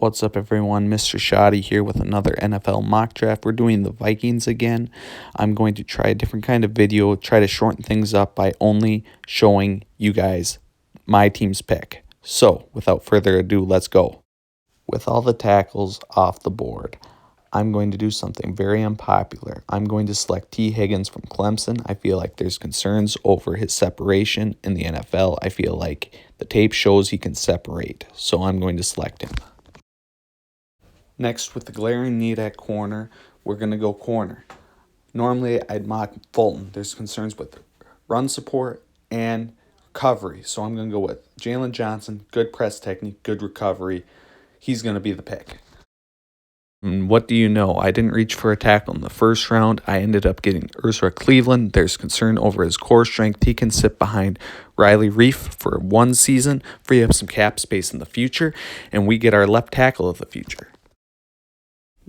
What's up, everyone? Mr. Shawty here with another NFL mock draft. We're doing the Vikings again. I'm going to try a different kind of video, try to shorten things up by only showing you guys my team's pick. So, without further ado, let's go. With all the tackles off the board, I'm going to do something very unpopular. I'm going to select T. Higgins from Clemson. I feel like there's concerns over his separation in the NFL. I feel like the tape shows he can separate, so I'm going to select him. Next, with the glaring need at corner, we're going to go corner. Normally, I'd mock Fulton. There's concerns with run support and recovery, so I'm going to go with Jalen Johnson. Good press technique, good recovery. He's going to be the pick. And what do you know? I didn't reach for a tackle in the first round. I ended up getting Ezra Cleveland. There's concern over his core strength. He can sit behind Riley Reef for one season, free up some cap space in the future, and we get our left tackle of the future.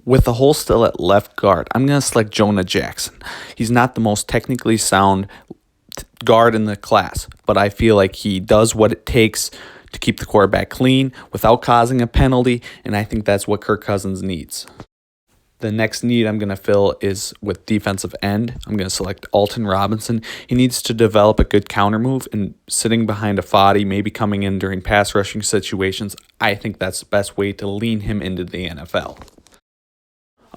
With the hole still at left guard, I'm going to select Jonah Jackson. He's not the most technically sound guard in the class, but I feel like he does what it takes to keep the quarterback clean without causing a penalty, and I think that's what Kirk Cousins needs. The next need I'm going to fill is with defensive end. I'm going to select Alton Robinson. He needs to develop a good counter move, and sitting behind a Foddy, maybe coming in during pass rushing situations, I think that's the best way to lean him into the NFL.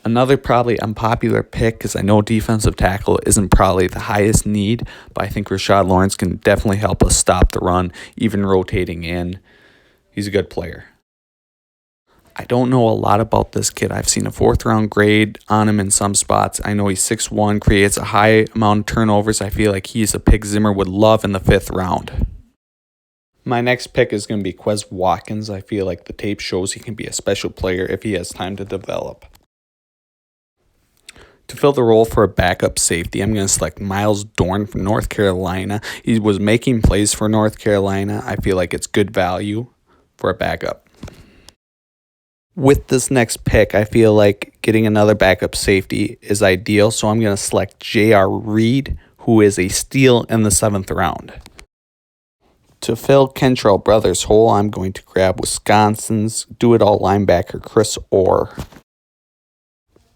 Another probably unpopular pick, because I know defensive tackle isn't probably the highest need, but I think Rashad Lawrence can definitely help us stop the run, even rotating in. He's a good player. I don't know a lot about this kid. I've seen a 4th-round grade on him in some spots. I know he's 6'1", creates a high amount of turnovers. I feel like he's a pick Zimmer would love in the 5th round. My next pick is going to be Quez Watkins. I feel like the tape shows he can be a special player if he has time to develop. To fill the role for a backup safety, I'm going to select Miles Dorn from North Carolina. He was making plays for North Carolina. I feel like it's good value for a backup. With this next pick, I feel like getting another backup safety is ideal, so I'm going to select J.R. Reed, who is a steal in the 7th round. To fill Kentrell Brothers' hole, I'm going to grab Wisconsin's do-it-all linebacker Chris Orr.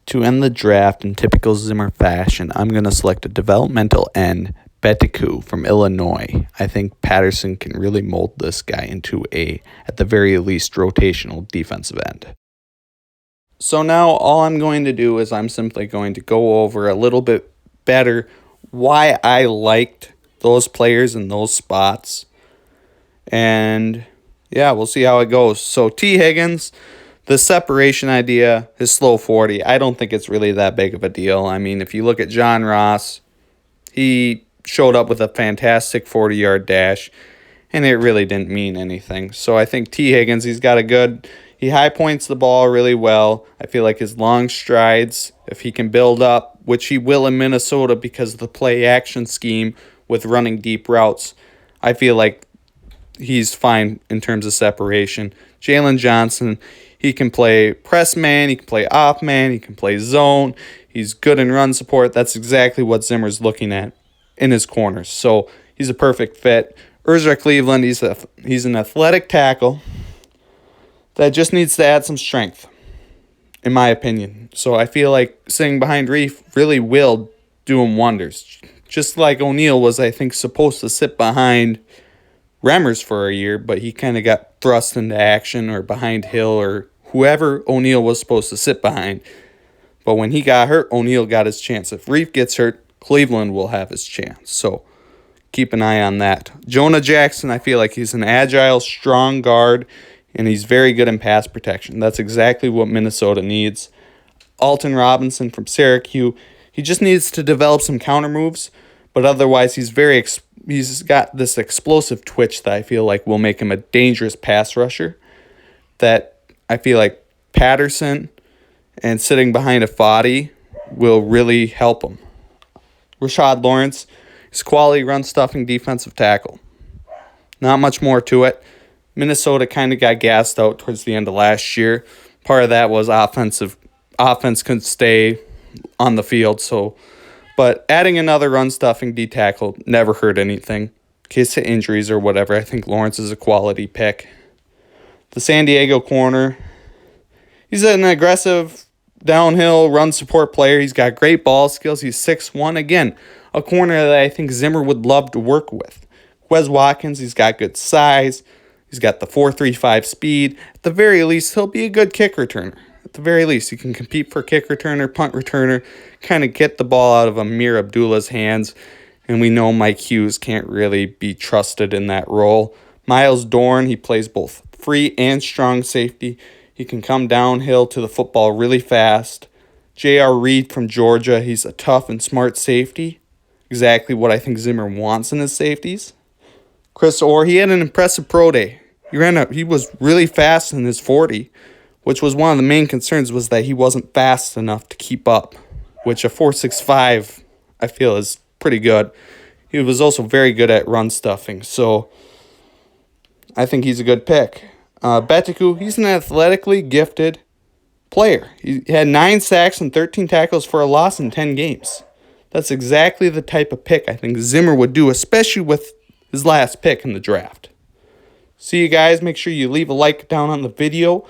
To end the draft in typical Zimmer fashion, I'm going to select a developmental end, Betiku from Illinois. I think Patterson can really mold this guy into at the very least, rotational defensive end. So now all I'm going to do is I'm simply going to go over a little bit better why I liked those players in those spots. And yeah, we'll see how it goes. So T. Higgins, the separation idea, his slow 40, I don't think it's really that big of a deal. I mean, if you look at John Ross, he showed up with a fantastic 40-yard dash, and it really didn't mean anything. So I think T. Higgins, he high points the ball really well. I feel like his long strides, if he can build up, which he will in Minnesota because of the play-action scheme with running deep routes, I feel like he's fine in terms of separation. Jalen Johnson, he can play press man, he can play off man, he can play zone. He's good in run support. That's exactly what Zimmer's looking at in his corners. So he's a perfect fit. Ezra Cleveland, he's an athletic tackle that just needs to add some strength, in my opinion. So I feel like sitting behind Reef really will do him wonders. Just like O'Neal was, I think, supposed to sit behind Remmers for a year, but he kind of got thrust into action or behind Hill or whoever O'Neal was supposed to sit behind. But when he got hurt, O'Neal got his chance. If Reef gets hurt, Cleveland will have his chance. So keep an eye on that. Jonah Jackson, I feel like he's an agile, strong guard, and he's very good in pass protection. That's exactly what Minnesota needs. Alton Robinson from Syracuse, he just needs to develop some counter moves, but otherwise he's got this explosive twitch that I feel like will make him a dangerous pass rusher that I feel like Patterson and sitting behind a Foddy will really help him. Rashad Lawrence, his quality run-stuffing defensive tackle. Not much more to it. Minnesota kind of got gassed out towards the end of last year. Part of that was offense couldn't stay on the field, but adding another run-stuffing D-tackle never hurt anything. In case of injuries or whatever, I think Lawrence is a quality pick. The San Diego corner, He's an aggressive downhill run support player. He's got great ball skills. He's 6'1". Again, a corner that I think Zimmer would love to work with. Wes Watkins, he's got good size. He's got the 4.35 speed. At the very least, he'll be a good kick returner. At the very least, he can compete for kick returner, punt returner, kind of get the ball out of Amir Abdullah's hands. And we know Mike Hughes can't really be trusted in that role. Miles Dorn, he plays both free and strong safety. He can come downhill to the football really fast. J.R. Reed from Georgia, he's a tough and smart safety. Exactly what I think Zimmer wants in his safeties. Chris Orr, he had an impressive pro day. He was really fast in his 40, which was one of the main concerns, was that he wasn't fast enough to keep up, which a 4.65 I feel is pretty good. He was also very good at run stuffing, so I think he's a good pick. Betiku, he's an athletically gifted player. He had 9 sacks and 13 tackles for a loss in 10 games. That's exactly the type of pick I think Zimmer would do, especially with his last pick in the draft. See you guys. Make sure you leave a like down on the video,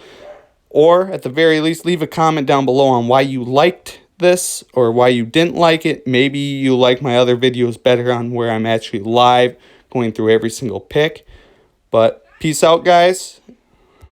or at the very least, leave a comment down below on why you liked this or why you didn't like it. Maybe you like my other videos better on where I'm actually live going through every single pick. But peace out, guys.